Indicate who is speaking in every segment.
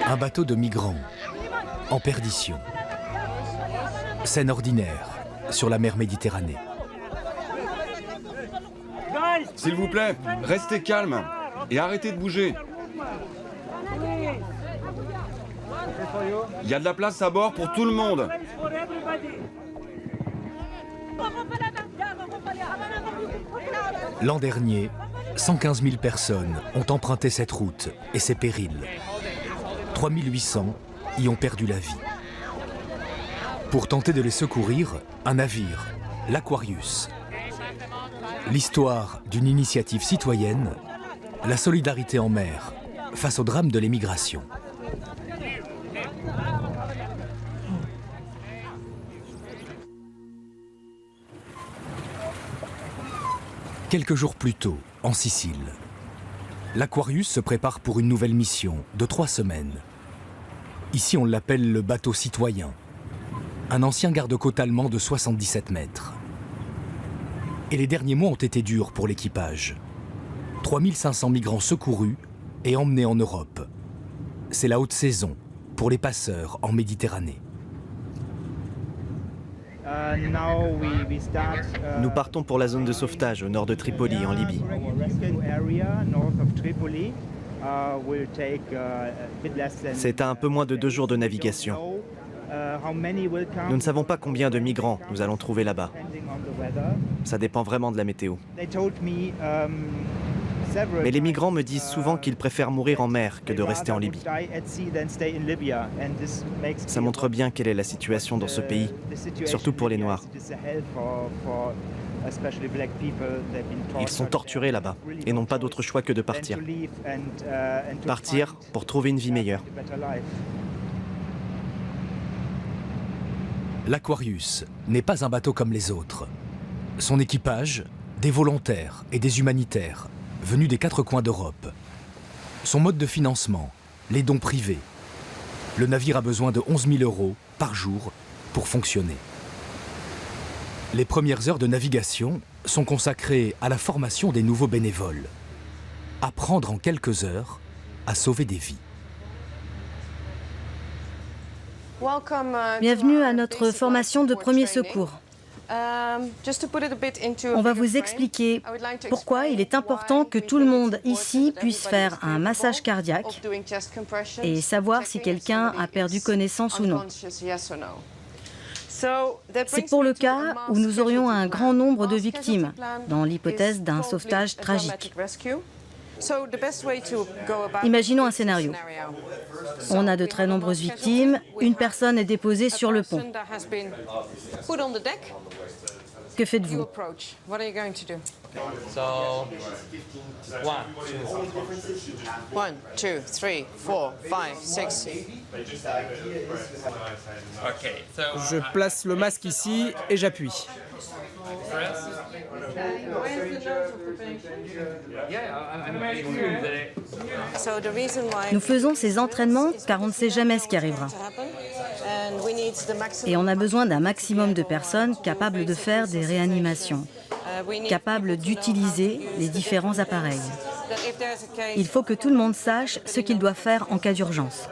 Speaker 1: Un bateau de migrants, en perdition. Scène ordinaire, sur la mer Méditerranée.
Speaker 2: S'il vous plaît, restez calme et arrêtez de bouger. Il y a de la place à bord pour tout le monde.
Speaker 1: L'an dernier, 115 000 personnes ont emprunté cette route et ses périls. 3 800 y ont perdu la vie. Pour tenter de les secourir, un navire, l'Aquarius. L'histoire d'une initiative citoyenne, la solidarité en mer face au drame de l'émigration. Quelques jours plus tôt, en Sicile, l'Aquarius se prépare pour une nouvelle mission de 3 semaines. Ici, on l'appelle le bateau citoyen, un ancien garde-côte allemand de 77 mètres. Et les derniers mois ont été durs pour l'équipage. 3500 migrants secourus et emmenés en Europe. C'est la haute saison pour les passeurs en Méditerranée.
Speaker 3: Nous partons pour la zone de sauvetage au nord de Tripoli, en Libye. C'est à un peu moins de 2 jours de navigation. Nous ne savons pas combien de migrants nous allons trouver là-bas. Ça dépend vraiment de la météo. Mais les migrants me disent souvent qu'ils préfèrent mourir en mer que de rester en Libye. Ça montre bien quelle est la situation dans ce pays, surtout pour les Noirs. Ils sont torturés là-bas et n'ont pas d'autre choix que de partir. Partir pour trouver une vie meilleure.
Speaker 1: L'Aquarius n'est pas un bateau comme les autres. Son équipage, des volontaires et des humanitaires venus des 4 coins d'Europe. Son mode de financement, les dons privés. Le navire a besoin de 11 000 € par jour pour fonctionner. Les premières heures de navigation sont consacrées à la formation des nouveaux bénévoles. Apprendre en quelques heures à sauver des vies.
Speaker 4: Bienvenue à notre formation de premier secours. On va vous expliquer pourquoi il est important que tout le monde ici puisse faire un massage cardiaque et savoir si quelqu'un a perdu connaissance ou non. C'est pour le cas où nous aurions un grand nombre de victimes, dans l'hypothèse d'un sauvetage tragique. Imaginons un scénario. On a de très nombreuses victimes, une personne est déposée sur le pont. Que faites-vous?
Speaker 5: Je place le masque ici et j'appuie.
Speaker 4: Nous faisons ces entraînements car on ne sait jamais ce qui arrivera. Et on a besoin d'un maximum de personnes capables de faire des réanimations, capables d'utiliser les différents appareils. Il faut que tout le monde sache ce qu'il doit faire en cas d'urgence.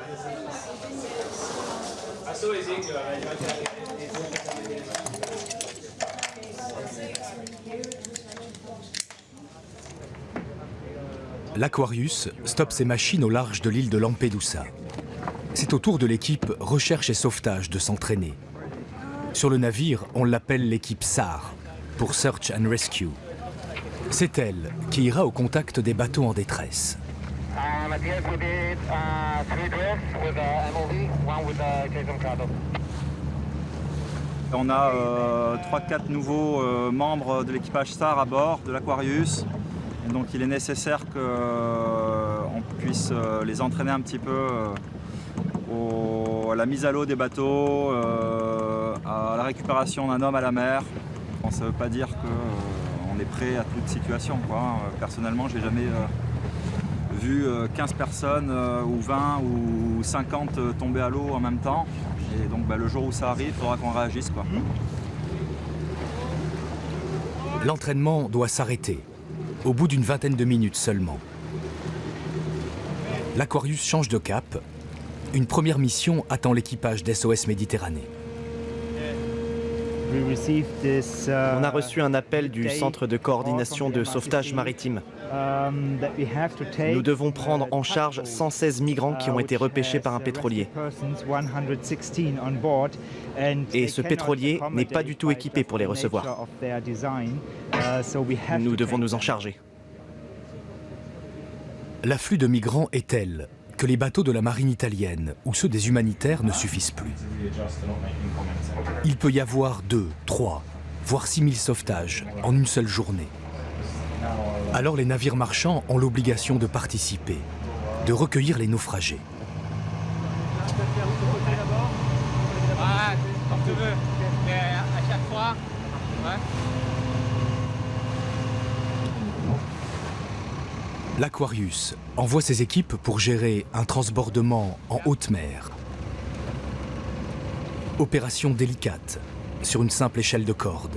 Speaker 1: L'Aquarius stoppe ses machines au large de l'île de Lampedusa. C'est au tour de l'équipe Recherche et Sauvetage de s'entraîner. Sur le navire, on l'appelle l'équipe SAR, pour Search and Rescue. C'est elle qui ira au contact des bateaux en détresse.
Speaker 6: On a 3-4 nouveaux membres de l'équipage SAR à bord de l'Aquarius. Donc il est nécessaire qu'on puisse les entraîner un petit peu à la mise à l'eau des bateaux, à la récupération d'un homme à la mer. Bon, ça ne veut pas dire qu'on est prêt à toute situation, quoi. Personnellement, je n'ai jamais vu 15 personnes ou 20 ou 50 tomber à l'eau en même temps. Et donc le jour où ça arrive, il faudra qu'on réagisse, quoi.
Speaker 1: L'entraînement doit s'arrêter, au bout d'une vingtaine de minutes seulement. L'Aquarius change de cap. Une première mission attend l'équipage d'SOS Méditerranée.
Speaker 3: On a reçu un appel du Centre de coordination de sauvetage maritime. Nous devons prendre en charge 116 migrants qui ont été repêchés par un pétrolier. Et ce pétrolier n'est pas du tout équipé pour les recevoir. Nous devons nous en charger.
Speaker 1: L'afflux de migrants est tel que les bateaux de la marine italienne ou ceux des humanitaires ne suffisent plus. Il peut y avoir 2, 3, voire 6000 sauvetages en une seule journée. Alors les navires marchands ont l'obligation de participer, de recueillir les naufragés. L'Aquarius envoie ses équipes pour gérer un transbordement en haute mer. Opération délicate, sur une simple échelle de corde.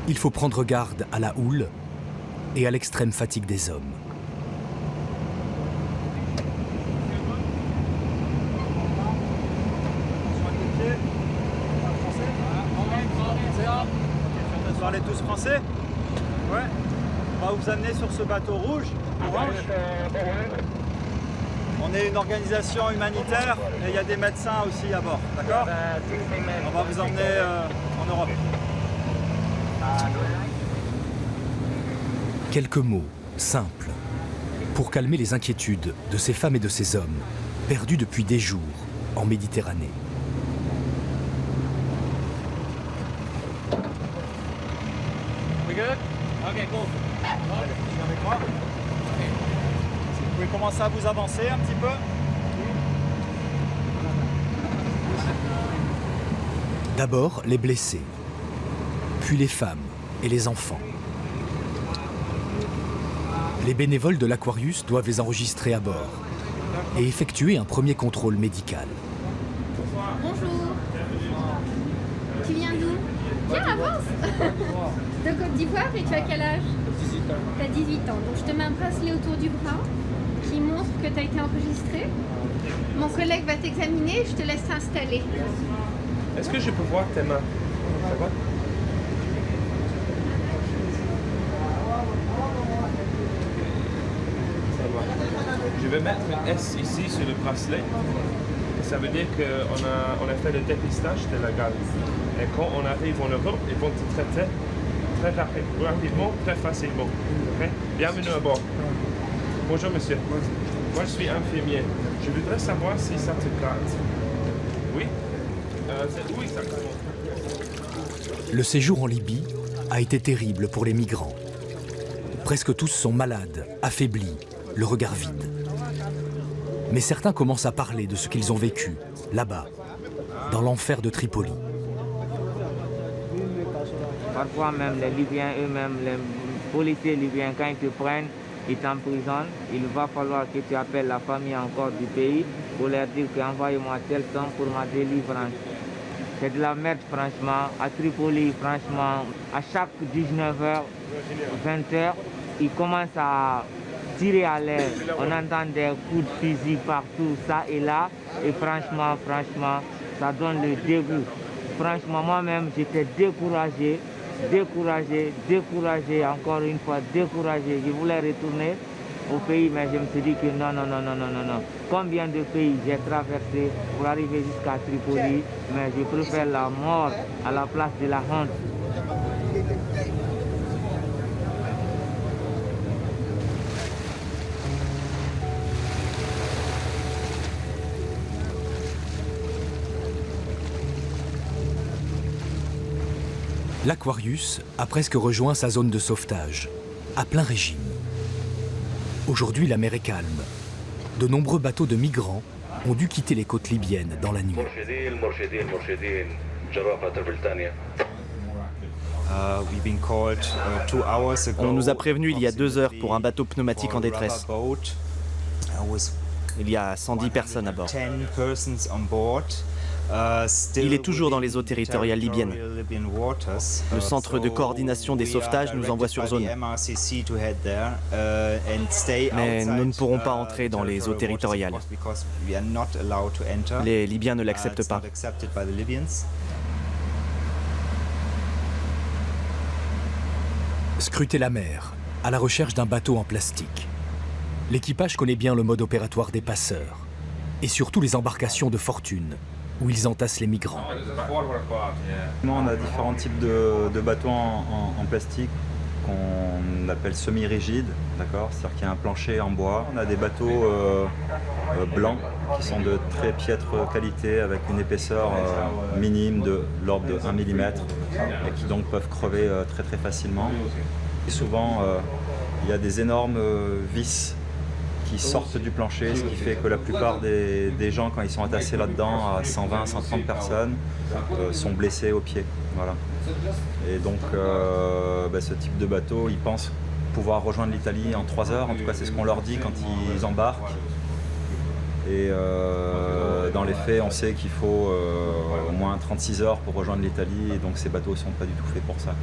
Speaker 1: Il faut prendre garde à la houle et à l'extrême fatigue des hommes.
Speaker 6: Vous parlez tous français? Ouais. On va vous amener sur ce bateau rouge, orange. On est une organisation humanitaire et il y a des médecins aussi à bord, d'accord? On va vous emmener en Europe.
Speaker 1: Quelques mots, simples, pour calmer les inquiétudes de ces femmes et de ces hommes, perdus depuis des jours en Méditerranée.
Speaker 6: We good? Okay, cool. Viens avec moi. Vous pouvez commencer à vous avancer un petit peu.
Speaker 1: D'abord les blessés, puis les femmes et les enfants. Les bénévoles de l'Aquarius doivent les enregistrer à bord et effectuer un premier contrôle médical.
Speaker 7: Bonjour. Tu viens d'où? Viens, avance. De Côte d'Ivoire et tu as quel âge? 18 ans. Tu as 18 ans. Donc je te mets un bracelet autour du bras qui montre que tu as été enregistré. Mon collègue va t'examiner et je te laisse t'installer.
Speaker 8: Est-ce que je peux voir tes mains? Ça va? Ça va. Je vais mettre un S ici sur le bracelet. Et ça veut dire qu'on a fait le dépistage de la gale. Et quand on arrive en Europe, ils vont te traiter très rapidement, très facilement. Okay? Bienvenue à bord. Bonjour monsieur. Moi je suis infirmier. Je voudrais savoir si ça te gratte. Oui? C'est où exactement?
Speaker 1: Le séjour en Libye a été terrible pour les migrants. Presque tous sont malades, affaiblis, le regard vide. Mais certains commencent à parler de ce qu'ils ont vécu, là-bas, dans l'enfer de Tripoli.
Speaker 9: Parfois même les Libyens eux-mêmes, les policiers libyens, quand ils te prennent, ils t'emprisonnent. Il va falloir que tu appelles la famille encore du pays pour leur dire qu'envoyez-moi tel temps pour ma délivrance. C'est de la merde franchement. À Tripoli, franchement, à chaque 19h, 20h, ils commencent à tirer à l'air. On entend des coups de fusil partout, ça et là. Et franchement, ça donne le dégoût. Franchement, moi-même, j'étais découragé, encore une fois, découragé. Je voulais retourner au pays, mais je me suis dit que non. Combien de pays j'ai traversé pour arriver jusqu'à Tripoli, mais je préfère la mort à la place de la honte.
Speaker 1: L'Aquarius a presque rejoint sa zone de sauvetage, à plein régime. Aujourd'hui, la mer est calme. De nombreux bateaux de migrants ont dû quitter les côtes libyennes dans la nuit.
Speaker 3: On nous a prévenus il y a 2 heures pour un bateau pneumatique en détresse. Il y a 110 personnes à bord. Il est toujours dans les eaux territoriales libyennes. Le centre de coordination des sauvetages nous envoie sur zone. Mais nous ne pourrons pas entrer dans les eaux territoriales. Les Libyens ne l'acceptent pas.
Speaker 1: Scruter la mer, à la recherche d'un bateau en plastique. L'équipage connaît bien le mode opératoire des passeurs, et surtout les embarcations de fortune, où ils entassent les migrants.
Speaker 6: On a différents types de bateaux en plastique qu'on appelle semi-rigides, d'accord ? C'est-à-dire qu'il y a un plancher en bois. On a des bateaux blancs qui sont de très piètre qualité avec une épaisseur minime de l'ordre de 1 mm et qui donc peuvent crever très très facilement. Et souvent, il y a des énormes vis qui sortent du plancher, ce qui fait que la plupart des gens, quand ils sont entassés là-dedans, à 120, 130 personnes, sont blessés aux pieds. Voilà. Et donc, ce type de bateau, ils pensent pouvoir rejoindre l'Italie en 3 heures. En tout cas, c'est ce qu'on leur dit quand ils embarquent. Et dans les faits, on sait qu'il faut au moins 36 heures pour rejoindre l'Italie. Et donc, ces bateaux ne sont pas du tout faits pour ça.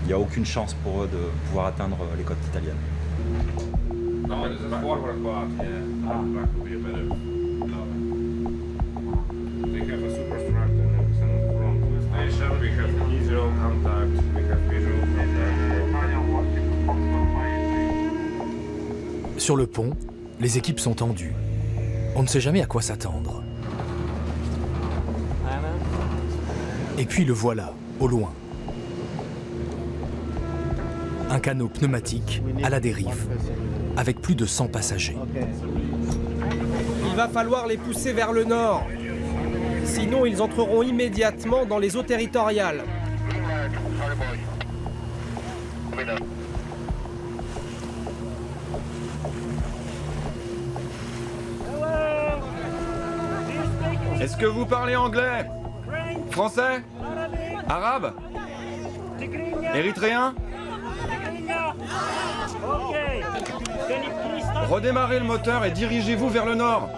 Speaker 6: Il n'y a aucune chance pour eux de pouvoir atteindre les côtes italiennes.
Speaker 1: Sur le pont, les équipes sont tendues. On ne sait jamais à quoi s'attendre. Et puis le voilà, au loin. Un canot pneumatique à la dérive, avec plus de 100 passagers.
Speaker 5: Il va falloir les pousser vers le nord. Sinon, ils entreront immédiatement dans les eaux territoriales.
Speaker 2: Est-ce que vous parlez anglais? Français? Arabe? Érythréen? Redémarrez le moteur et dirigez-vous vers le nord.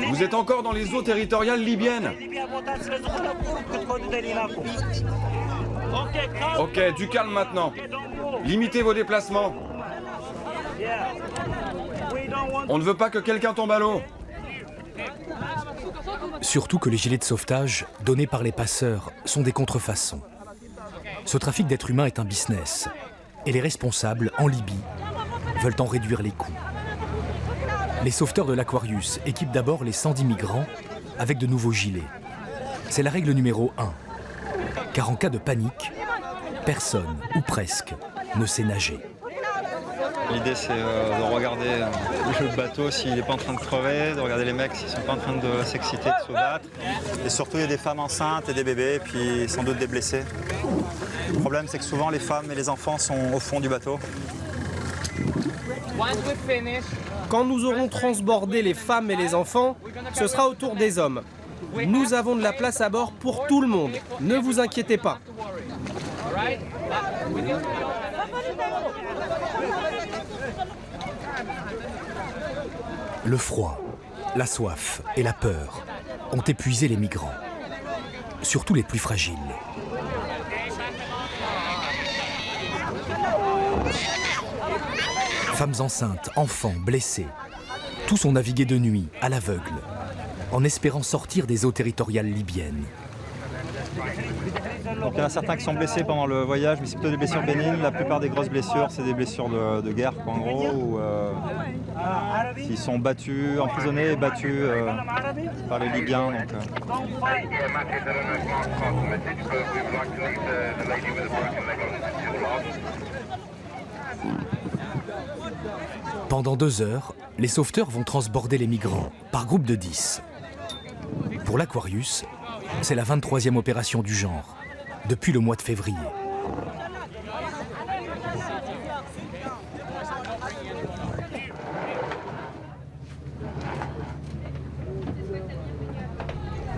Speaker 2: Vous êtes encore dans les eaux territoriales libyennes. Ok, du calme maintenant. Limitez vos déplacements. On ne veut pas que quelqu'un tombe à l'eau.
Speaker 1: Surtout que les gilets de sauvetage donnés par les passeurs sont des contrefaçons. Ce trafic d'êtres humains est un business. Et les responsables, en Libye, veulent en réduire les coûts. Les sauveteurs de l'Aquarius équipent d'abord les 110 migrants avec de nouveaux gilets. C'est la règle numéro 1. Car en cas de panique, personne, ou presque, ne sait nager.
Speaker 6: L'idée, c'est de regarder le bateau s'il n'est pas en train de crever, de regarder les mecs s'ils ne sont pas en train de s'exciter, de se battre. Et surtout, il y a des femmes enceintes et des bébés, et puis sans doute des blessés. Le problème, c'est que souvent, les femmes et les enfants sont au fond du bateau.
Speaker 5: Quand nous aurons transbordé les femmes et les enfants, ce sera au tour des hommes. Nous avons de la place à bord pour tout le monde. Ne vous inquiétez pas.
Speaker 1: Le froid, la soif et la peur ont épuisé les migrants, surtout les plus fragiles. Femmes enceintes, enfants, blessés, tous ont navigué de nuit, à l'aveugle, en espérant sortir des eaux territoriales libyennes.
Speaker 6: Donc il y en a certains qui sont blessés pendant le voyage, mais c'est plutôt des blessures bénignes. La plupart des grosses blessures, c'est des blessures de guerre, en gros, où ils sont battus, emprisonnés et battus par les Libyens.
Speaker 1: Pendant 2 heures, les sauveteurs vont transborder les migrants, par groupe de 10. Pour l'Aquarius, c'est la 23e opération du genre, depuis le mois de février.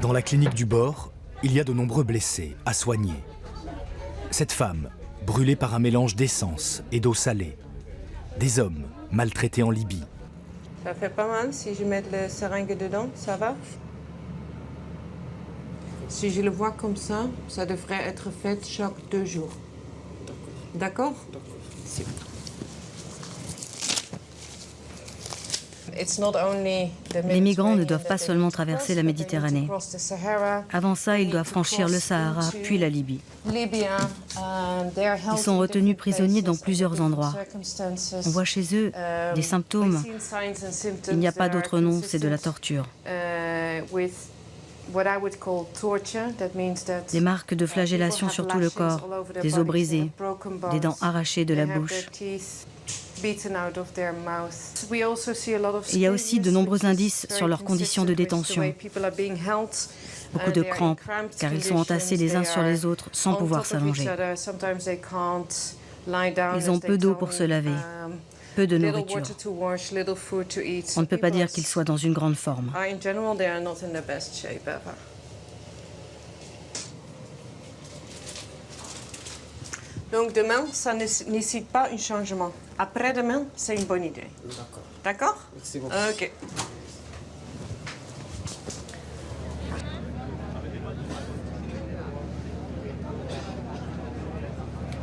Speaker 1: Dans la clinique du bord, il y a de nombreux blessés à soigner. Cette femme, brûlée par un mélange d'essence et d'eau salée. Des hommes maltraités en Libye.
Speaker 10: Ça fait pas mal si je mets le seringue dedans, ça va? Si je le vois comme ça, ça devrait être fait chaque 2 jours. D'accord?
Speaker 4: Les migrants ne doivent pas seulement traverser la Méditerranée. Avant ça, ils doivent franchir le Sahara, puis la Libye. Ils sont retenus prisonniers dans plusieurs endroits. On voit chez eux des symptômes. Il n'y a pas d'autre nom, c'est de la torture. Des marques de flagellation sur tout le corps, des os brisés, des dents arrachées de la bouche. Il y a aussi de nombreux indices sur leurs conditions de détention. Beaucoup de crampes, car ils sont entassés les uns sur les autres sans pouvoir s'allonger. Ils ont peu d'eau pour se laver, peu de nourriture. On ne peut pas dire qu'ils soient dans une grande forme.
Speaker 10: Donc demain, ça ne nécessite pas un changement. Après-demain, c'est une bonne idée. D'accord?
Speaker 11: Merci beaucoup.
Speaker 10: Ok.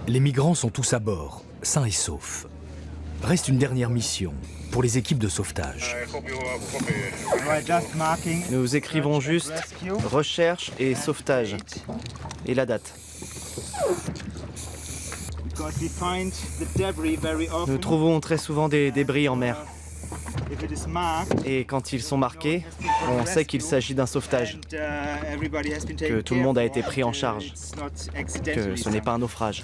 Speaker 1: Les migrants sont tous à bord, sains et saufs. Reste une dernière mission pour les équipes de sauvetage.
Speaker 3: Nous écrivons juste recherche et sauvetage et la date. Nous trouvons très souvent des débris en mer. Et quand ils sont marqués, on sait qu'il s'agit d'un sauvetage, que tout le monde a été pris en charge, que ce n'est pas un naufrage.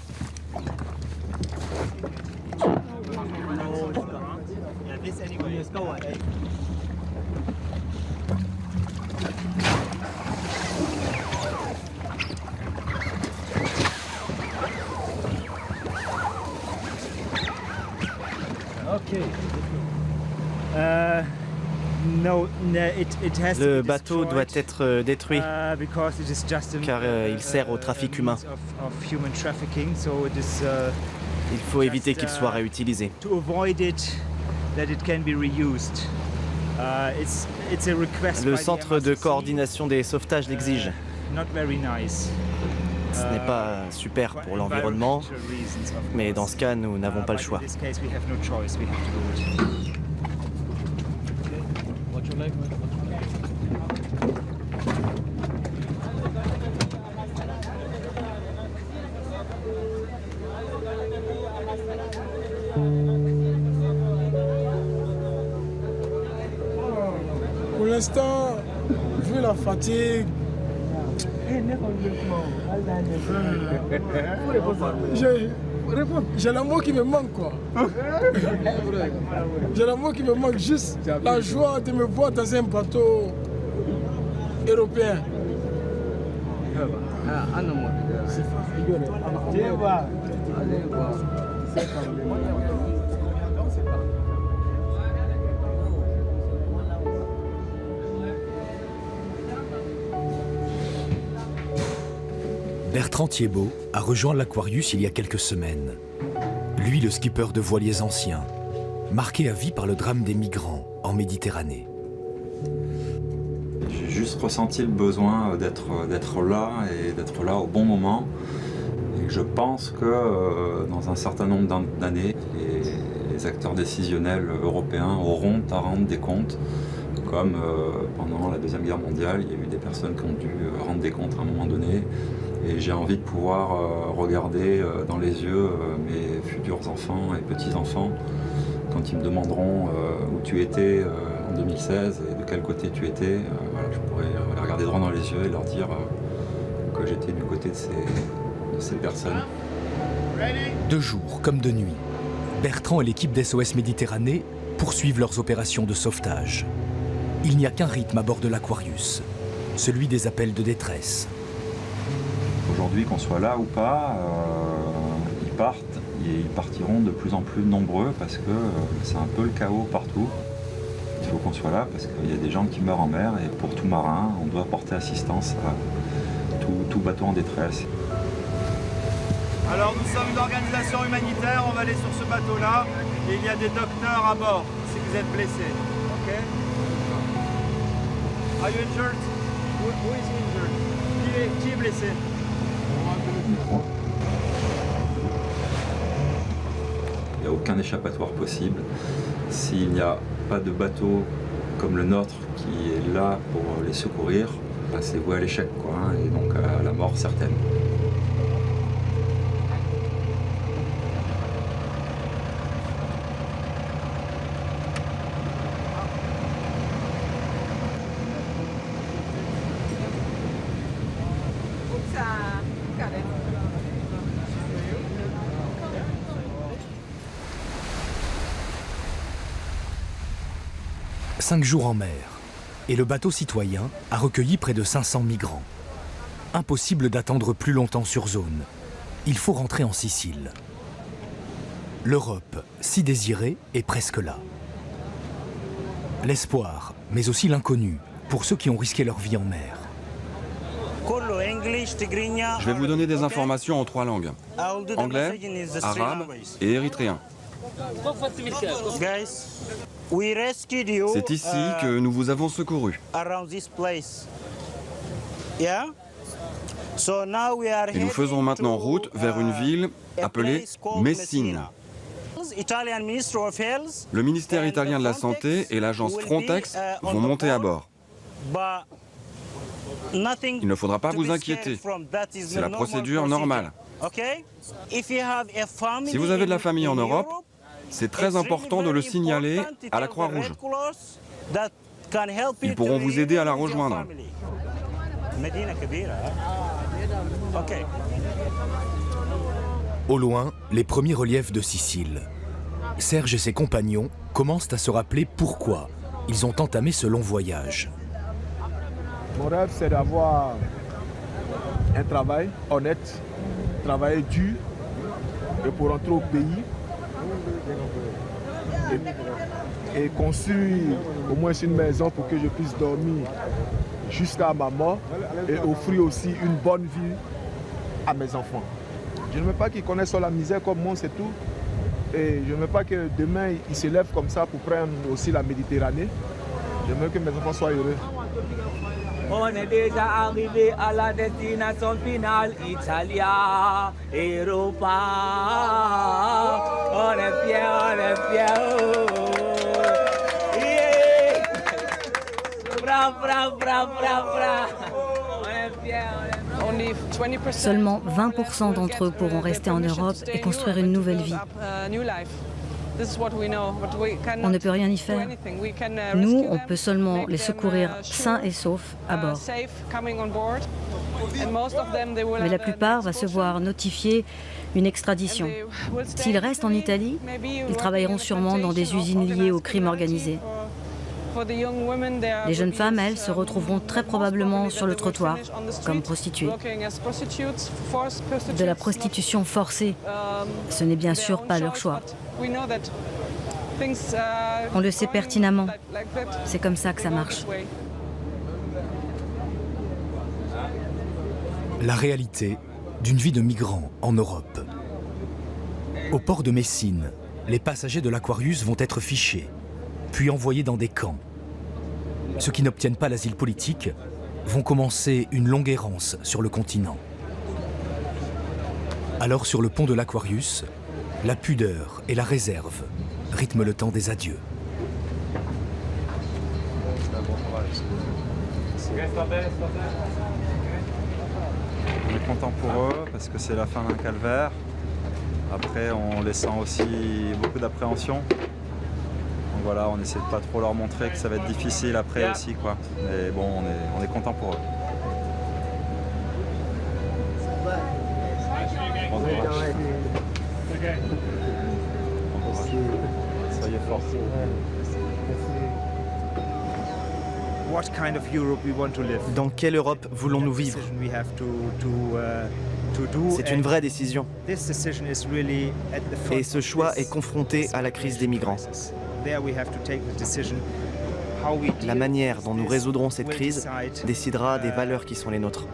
Speaker 3: Le bateau doit être détruit car il sert au trafic humain. Il faut éviter qu'il soit réutilisé. Le centre de coordination des sauvetages l'exige. Ce n'est pas super pour l'environnement, mais dans ce cas, nous n'avons pas le choix.
Speaker 11: Pour l'instant, vu la fatigue, j'ai l'amour qui me manque, quoi. J'ai l'amour qui me manque, juste la joie de me voir dans un bateau européen.
Speaker 1: Bertrand Thiébaut a rejoint l'Aquarius il y a quelques semaines. Lui, le skipper de voiliers anciens, marqué à vie par le drame des migrants en Méditerranée.
Speaker 6: J'ai juste ressenti le besoin d'être là et d'être là au bon moment. Et je pense que dans un certain nombre d'années, les acteurs décisionnels européens auront à rendre des comptes. Comme pendant la Deuxième Guerre mondiale, il y a eu des personnes qui ont dû rendre des comptes à un moment donné. Et j'ai envie de pouvoir regarder dans les yeux mes futurs enfants et petits-enfants quand ils me demanderont où tu étais en 2016 et de quel côté tu étais. Voilà, je pourrais les regarder droit dans les yeux et leur dire que j'étais du côté de ces personnes.
Speaker 1: De jour comme de nuit, Bertrand et l'équipe d'SOS Méditerranée poursuivent leurs opérations de sauvetage. Il n'y a qu'un rythme à bord de l'Aquarius, celui des appels de détresse.
Speaker 6: Aujourd'hui, qu'on soit là ou pas, ils partent et ils partiront de plus en plus nombreux parce que c'est un peu le chaos partout. Il faut qu'on soit là parce qu'il y a des gens qui meurent en mer et pour tout marin, on doit porter assistance à tout bateau en détresse.
Speaker 12: Alors nous sommes une organisation humanitaire, on va aller sur ce bateau-là et il y a des docteurs à bord si vous êtes blessés.
Speaker 6: okay? Are you injured? Who is injured? Qui est blessé? Il n'y a aucun échappatoire possible. S'il n'y a pas de bateau comme le nôtre qui est là pour les secourir, bah, c'est voué à l'échec, quoi, hein, et donc à la mort certaine.
Speaker 1: Cinq jours en mer, et le bateau citoyen a recueilli près de 500 migrants. Impossible d'attendre plus longtemps sur zone. Il faut rentrer en Sicile. L'Europe, si désirée, est presque là. L'espoir, mais aussi l'inconnu, pour ceux qui ont risqué leur vie en mer.
Speaker 2: Je vais vous donner des informations en 3 langues. Anglais, arabe et érythréen. C'est ici que nous vous avons secouru. Et nous faisons maintenant route vers une ville appelée Messine. Le ministère italien de la Santé et l'agence Frontex vont monter à bord. Il ne faudra pas vous inquiéter. C'est la procédure normale. Si vous avez de la famille en Europe, c'est très important de le signaler à la Croix-Rouge. Ils pourront vous aider à la rejoindre.
Speaker 1: Au loin, les premiers reliefs de Sicile. Serge et ses compagnons commencent à se rappeler pourquoi ils ont entamé ce long voyage.
Speaker 11: Mon rêve, c'est d'avoir un travail honnête, travailler dur, et pour rentrer au pays et construire au moins une maison pour que je puisse dormir jusqu'à ma mort et offrir aussi une bonne vie à mes enfants. Je ne veux pas qu'ils connaissent la misère comme moi, c'est tout. Et je ne veux pas que demain ils se lèvent comme ça pour prendre aussi la Méditerranée. Je veux que mes enfants soient heureux.
Speaker 9: On est déjà arrivé à la destination finale, Italia, Europa. On est fiers, on est fiers. Yeah. Bra, bra, bra, bra, bra. On est fiers, on est fiers.
Speaker 4: Seulement 20% d'entre eux pourront rester en Europe et construire une nouvelle vie. On ne peut rien y faire. Nous, on peut seulement les secourir sains et saufs à bord. Mais la plupart va se voir notifier une extradition. S'ils restent en Italie, ils travailleront sûrement dans des usines liées au crime organisé. Les jeunes femmes, elles, se retrouveront très probablement sur le trottoir, comme prostituées. De la prostitution forcée, ce n'est bien sûr pas leur choix. On le sait pertinemment. C'est comme ça que ça marche.
Speaker 1: La réalité d'une vie de migrant en Europe. Au port de Messine, les passagers de l'Aquarius vont être fichés, puis envoyés dans des camps. Ceux qui n'obtiennent pas l'asile politique vont commencer une longue errance sur le continent. Alors sur le pont de l'Aquarius, la pudeur et la réserve rythment le temps des adieux.
Speaker 6: On est content pour eux parce que c'est la fin d'un calvaire. Après, on les sent aussi beaucoup d'appréhension. Donc voilà, on essaie de pas trop leur montrer que ça va être difficile après aussi, quoi. Mais bon, on est content pour eux. Bon courage. Soyez forts.
Speaker 3: Dans quelle Europe voulons-nous vivre? C'est une vraie décision. Et ce choix est confronté à la crise des migrants. La manière dont nous résoudrons cette crise décidera des valeurs qui sont les nôtres.